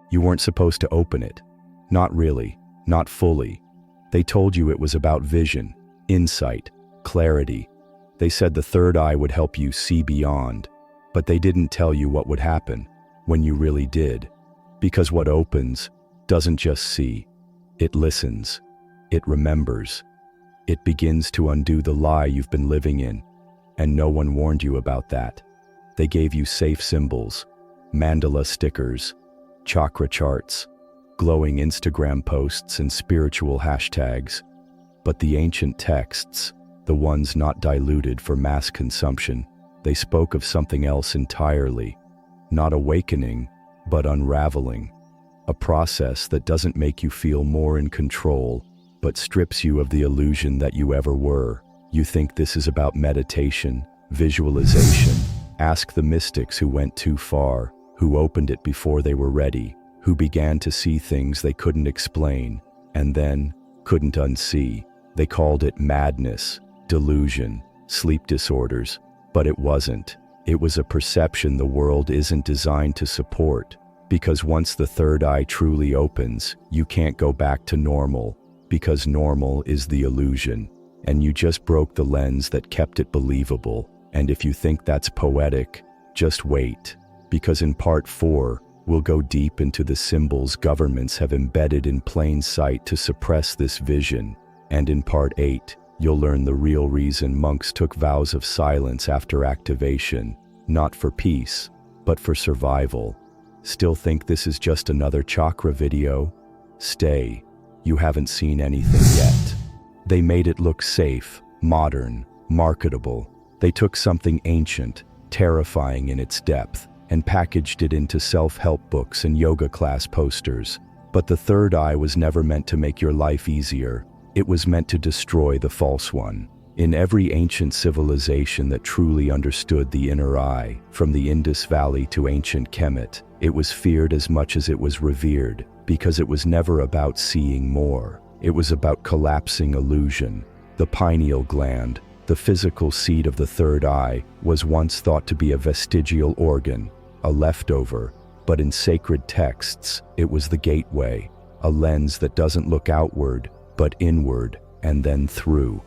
You weren't supposed to open it. Not really, not fully. They told you it was about vision, insight, clarity. They said the third eye would help you see beyond, but they didn't tell you what would happen when you really did. Because what opens doesn't just see, it listens, it remembers. It begins to undo the lie you've been living in, and no one warned you about that. They gave you safe symbols, mandala stickers, chakra charts, glowing Instagram posts and spiritual hashtags. But the ancient texts, the ones not diluted for mass consumption, they spoke of something else entirely. Not awakening, but unraveling. A process that doesn't make you feel more in control, but strips you of the illusion that you ever were. You think this is about meditation, visualization. Ask the mystics who went too far, who opened it before they were ready, who began to see things they couldn't explain, and then couldn't unsee. They called it madness, delusion, sleep disorders, but it wasn't. It was a perception the world isn't designed to support, because once the third eye truly opens, you can't go back to normal, because normal is the illusion, and you just broke the lens that kept it believable. And if you think that's poetic, just wait, because in part 4, we'll go deep into the symbols governments have embedded in plain sight to suppress this vision, and in part 8, you'll learn the real reason monks took vows of silence after activation, not for peace, but for survival. Still think this is just another chakra video? Stay, you haven't seen anything yet. They made it look safe, modern, marketable. They took something ancient, terrifying in its depth, and packaged it into self-help books and yoga class posters. But the third eye was never meant to make your life easier. It was meant to destroy the false one. In every ancient civilization that truly understood the inner eye, from the Indus Valley to ancient Kemet, it was feared as much as it was revered, because it was never about seeing more. It was about collapsing illusion. The pineal gland, the physical seat of the third eye, was once thought to be a vestigial organ, a leftover, but in sacred texts, it was the gateway, a lens that doesn't look outward, but inward, and then through.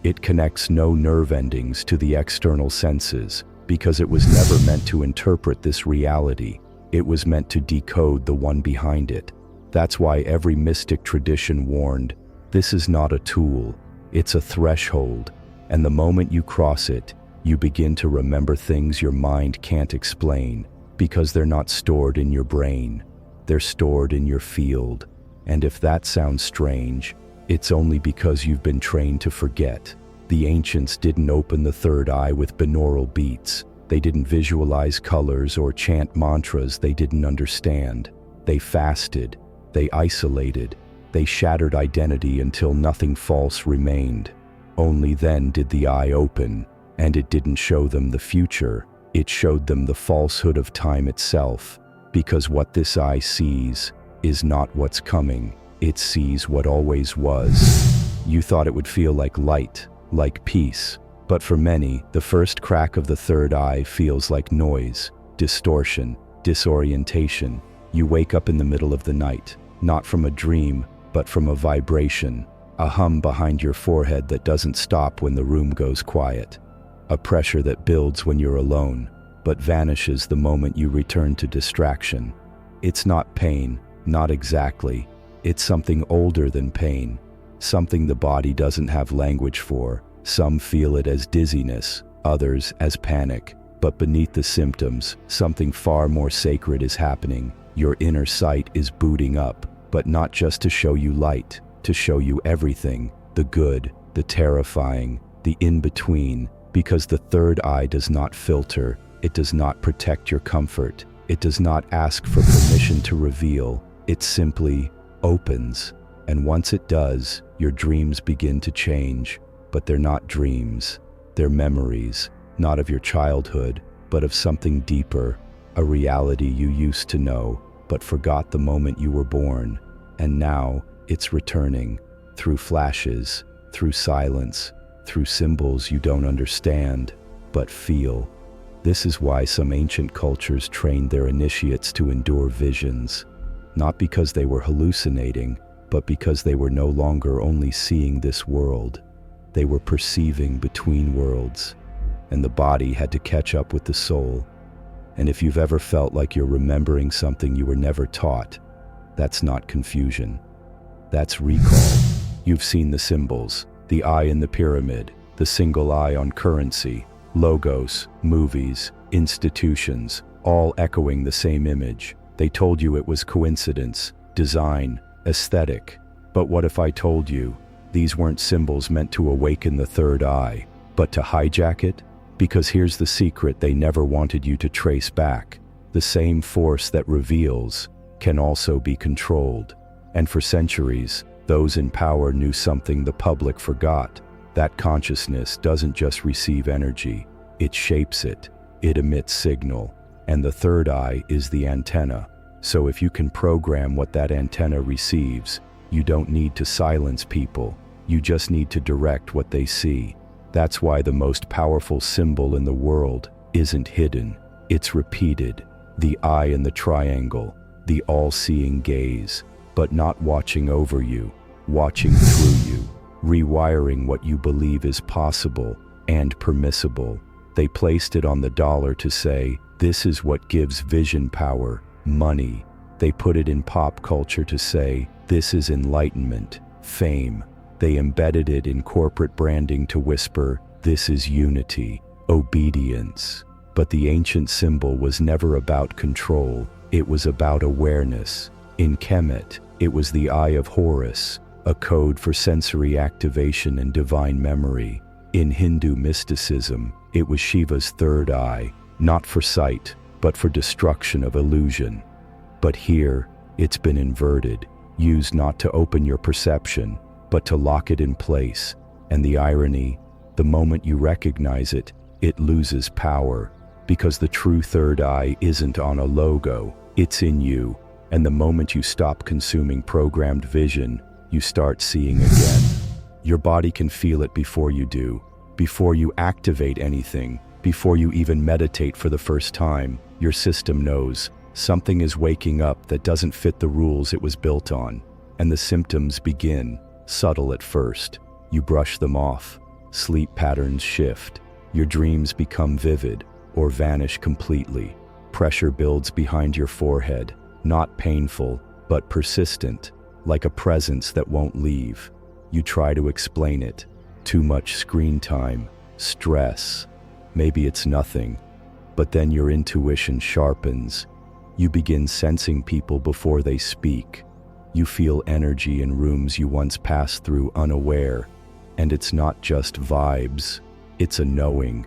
It connects no nerve endings to the external senses, because it was never meant to interpret this reality. It was meant to decode the one behind it. That's why every mystic tradition warned, this is not a tool, it's a threshold, and the moment you cross it, you begin to remember things your mind can't explain, because they're not stored in your brain, they're stored in your field. And if that sounds strange, it's only because you've been trained to forget. The ancients didn't open the third eye with binaural beats. They didn't visualize colors or chant mantras they didn't understand. They fasted, they isolated, they shattered identity until nothing false remained. Only then did the eye open, and it didn't show them the future. It showed them the falsehood of time itself, because what this eye sees is not what's coming. It sees what always was. You thought it would feel like light, like peace. But for many, the first crack of the third eye feels like noise, distortion, disorientation. You wake up in the middle of the night, not from a dream, but from a vibration, a hum behind your forehead that doesn't stop when the room goes quiet, a pressure that builds when you're alone, but vanishes the moment you return to distraction. It's not pain, not exactly. It's something older than pain, something the body doesn't have language for. Some feel it as dizziness, others as panic. But beneath the symptoms, something far more sacred is happening. Your inner sight is booting up, but not just to show you light, to show you everything, the good, the terrifying, the in-between, because the third eye does not filter, it does not protect your comfort, it does not ask for permission to reveal, it simply opens. And once it does, your dreams begin to change. But they're not dreams, they're memories, not of your childhood, but of something deeper, a reality you used to know, but forgot the moment you were born. And now, it's returning, through flashes, through silence, through symbols you don't understand, but feel. This is why some ancient cultures trained their initiates to endure visions. not because they were hallucinating, but because they were no longer only seeing this world. They were perceiving between worlds, and the body had to catch up with the soul. And if you've ever felt like you're remembering something you were never taught, that's not confusion. That's recall. You've seen the symbols, the eye in the pyramid, the single eye on currency, logos, movies, institutions, all echoing the same image. They told you it was coincidence, design, aesthetic. But what if I told you these weren't symbols meant to awaken the third eye, but to hijack it? Because here's the secret they never wanted you to trace back. The same force that reveals can also be controlled. And for centuries, those in power knew something the public forgot. That consciousness doesn't just receive energy, it shapes it. It emits signal. And the third eye is the antenna. So if you can program what that antenna receives, you don't need to silence people. You just need to direct what they see. That's why the most powerful symbol in the world isn't hidden. It's repeated. The eye in the triangle, the all-seeing gaze, but not watching over you, watching through you, rewiring what you believe is possible and permissible. They placed it on the dollar to say, this is what gives vision power, money. They put it in pop culture to say, this is enlightenment, fame. They embedded it in corporate branding to whisper, this is unity, obedience. But the ancient symbol was never about control, it was about awareness. In Kemet, it was the Eye of Horus, a code for sensory activation and divine memory. In Hindu mysticism, it was Shiva's third eye, not for sight, but for destruction of illusion. But here, it's been inverted, used not to open your perception, but to lock it in place. And the irony, the moment you recognize it, it loses power, because the true third eye isn't on a logo, it's in you. And the moment you stop consuming programmed vision, you start seeing again. Your body can feel it before you do, before you activate anything, before you even meditate for the first time. Your system knows something is waking up that doesn't fit the rules it was built on. And the symptoms begin. Subtle at first, you brush them off, sleep patterns shift, your dreams become vivid or vanish completely. Pressure builds behind your forehead, not painful, but persistent, like a presence that won't leave. You try to explain it. Too much screen time, stress. Maybe it's nothing, but then your intuition sharpens. You begin sensing people before they speak. You feel energy in rooms you once passed through unaware. And it's not just vibes, it's a knowing,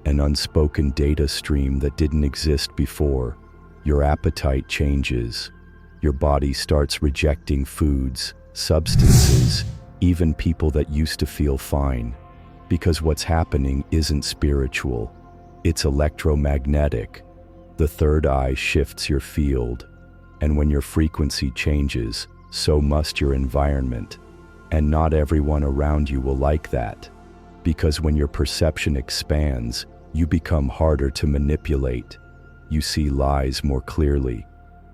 an unspoken data stream that didn't exist before. Your appetite changes. Your body starts rejecting foods, substances, even people that used to feel fine. Because what's happening isn't spiritual, it's electromagnetic. The third eye shifts your field. And when your frequency changes, so must your environment. And not everyone around you will like that. Because when your perception expands, you become harder to manipulate. You see lies more clearly.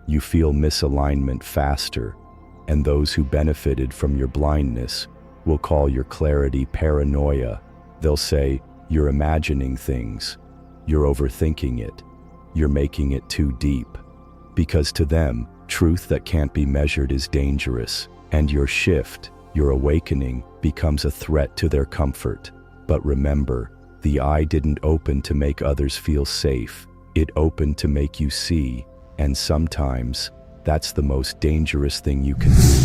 You feel misalignment faster. And those who benefited from your blindness will call your clarity paranoia. They'll say, you're imagining things. You're overthinking it. You're making it too deep. Because to them, truth that can't be measured is dangerous, and your shift, your awakening, becomes a threat to their comfort. But remember, the eye didn't open to make others feel safe. It opened to make you see, and sometimes, that's the most dangerous thing you can do.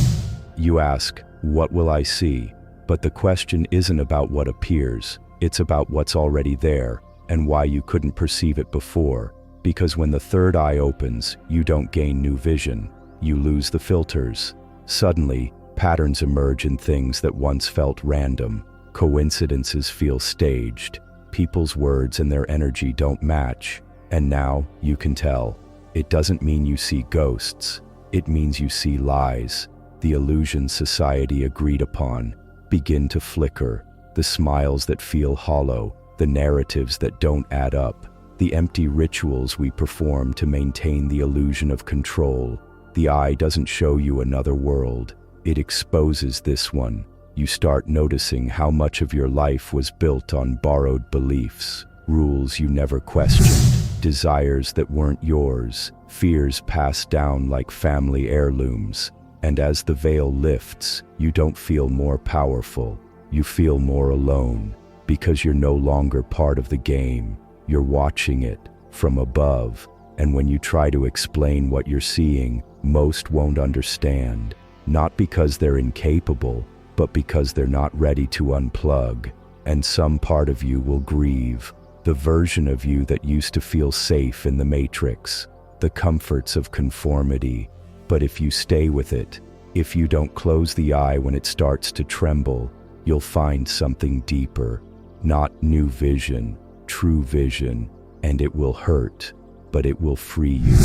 You ask, what will I see? But the question isn't about what appears, it's about what's already there, and why you couldn't perceive it before. Because when the third eye opens, you don't gain new vision, you lose the filters. Suddenly, patterns emerge in things that once felt random. Coincidences feel staged. People's words and their energy don't match. And now, you can tell. It doesn't mean you see ghosts. It means you see lies. The illusions society agreed upon begin to flicker. The smiles that feel hollow. The narratives that don't add up. The empty rituals we perform to maintain the illusion of control. The eye doesn't show you another world, it exposes this one. You start noticing how much of your life was built on borrowed beliefs, rules you never questioned, desires that weren't yours, fears passed down like family heirlooms. And as the veil lifts, you don't feel more powerful, you feel more alone, because you're no longer part of the game, you're watching it from above. And when you try to explain what you're seeing, most won't understand, not because they're incapable, but because they're not ready to unplug. And some part of you will grieve, the version of you that used to feel safe in the matrix, the comforts of conformity. But if you stay with it, if you don't close the eye when it starts to tremble, you'll find something deeper, not new vision, true vision, and it will hurt, but it will free you.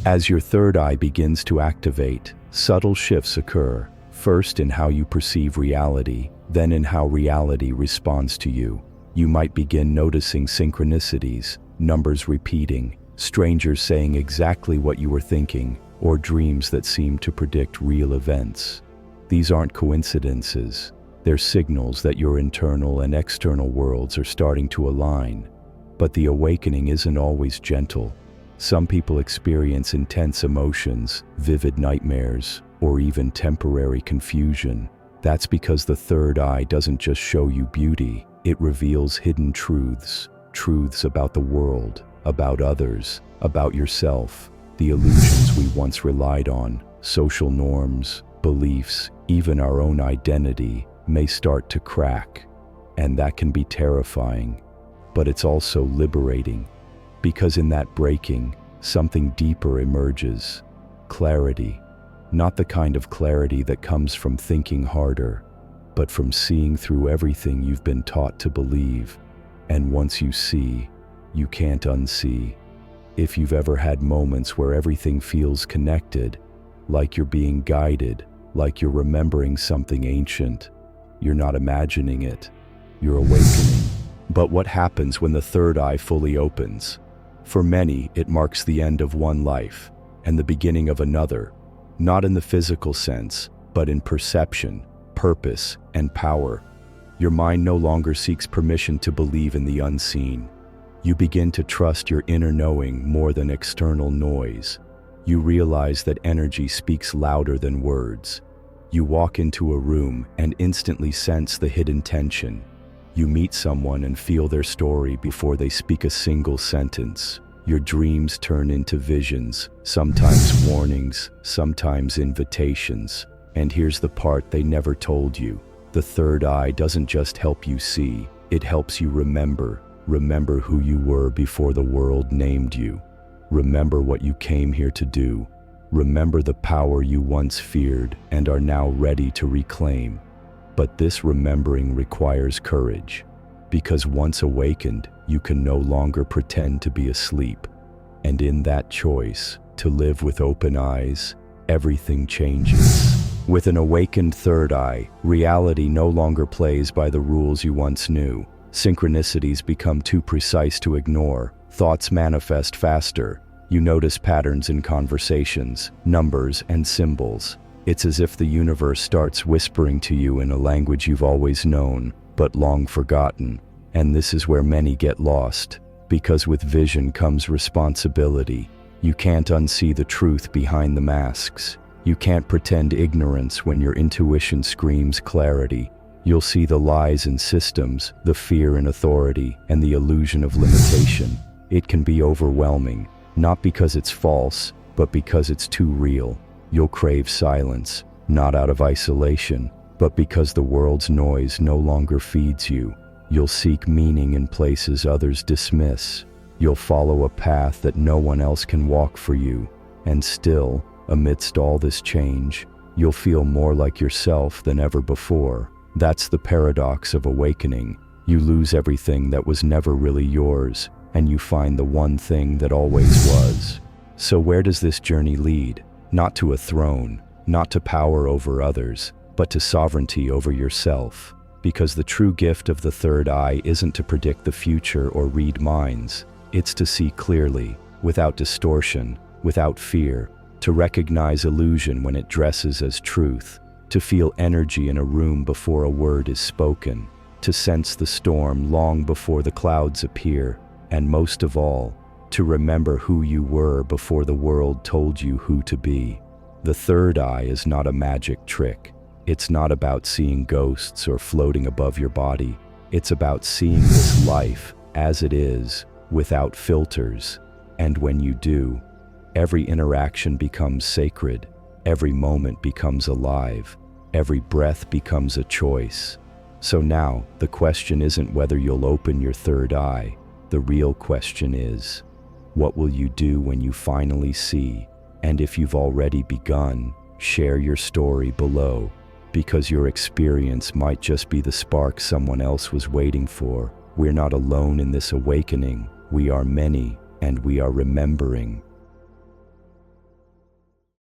As your third eye begins to activate, subtle shifts occur, first in how you perceive reality, then in how reality responds to you. You might begin noticing synchronicities, numbers repeating, strangers saying exactly what you were thinking, or dreams that seem to predict real events. These aren't coincidences, they're signals that your internal and external worlds are starting to align. But the awakening isn't always gentle. Some people experience intense emotions, vivid nightmares, or even temporary confusion. That's because the third eye doesn't just show you beauty, it reveals hidden truths, truths about the world, about others, about yourself. The illusions we once relied on, social norms, beliefs, even our own identity, may start to crack. And that can be terrifying. But it's also liberating, because in that breaking, something deeper emerges. Clarity. Not the kind of clarity that comes from thinking harder, but from seeing through everything you've been taught to believe. And once you see, you can't unsee. If you've ever had moments where everything feels connected, like you're being guided, like you're remembering something ancient, you're not imagining it, you're awakening. But what happens when the third eye fully opens? For many, it marks the end of one life and the beginning of another, not in the physical sense, but in perception, purpose, and power. Your mind no longer seeks permission to believe in the unseen. You begin to trust your inner knowing more than external noise. You realize that energy speaks louder than words. You walk into a room and instantly sense the hidden tension. You meet someone and feel their story before they speak a single sentence. Your dreams turn into visions, sometimes warnings, sometimes invitations. And here's the part they never told you. The third eye doesn't just help you see, it helps you remember. Remember who you were before the world named you. Remember what you came here to do. Remember the power you once feared and are now ready to reclaim. But this remembering requires courage, because once awakened, you can no longer pretend to be asleep. And in that choice, to live with open eyes, everything changes. With an awakened third eye, reality no longer plays by the rules you once knew. Synchronicities become too precise to ignore. Thoughts manifest faster. You notice patterns in conversations, numbers, and symbols. It's as if the universe starts whispering to you in a language you've always known, but long forgotten. And this is where many get lost, because with vision comes responsibility. You can't unsee the truth behind the masks. You can't pretend ignorance when your intuition screams clarity. You'll see the lies in systems, the fear in authority, and the illusion of limitation. It can be overwhelming, not because it's false, but because it's too real. You'll crave silence, not out of isolation, but because the world's noise no longer feeds you. You'll seek meaning in places others dismiss. You'll follow a path that no one else can walk for you. And still, amidst all this change, you'll feel more like yourself than ever before. That's the paradox of awakening. You lose everything that was never really yours, and you find the one thing that always was. So where does this journey lead? Not to a throne, not to power over others, but to sovereignty over yourself. Because the true gift of the third eye isn't to predict the future or read minds. It's to see clearly, without distortion, without fear. to recognize illusion when it dresses as truth, to feel energy in a room before a word is spoken, to sense the storm long before the clouds appear, and most of all, to remember who you were before the world told you who to be. The third eye is not a magic trick. It's not about seeing ghosts or floating above your body. It's about seeing this life as it is, without filters. And when you do, every interaction becomes sacred, every moment becomes alive, every breath becomes a choice. So now, the question isn't whether you'll open your third eye. The real question is, what will you do when you finally see? And if you've already begun, share your story below, because your experience might just be the spark someone else was waiting for. We're not alone in this awakening. We are many, and we are remembering.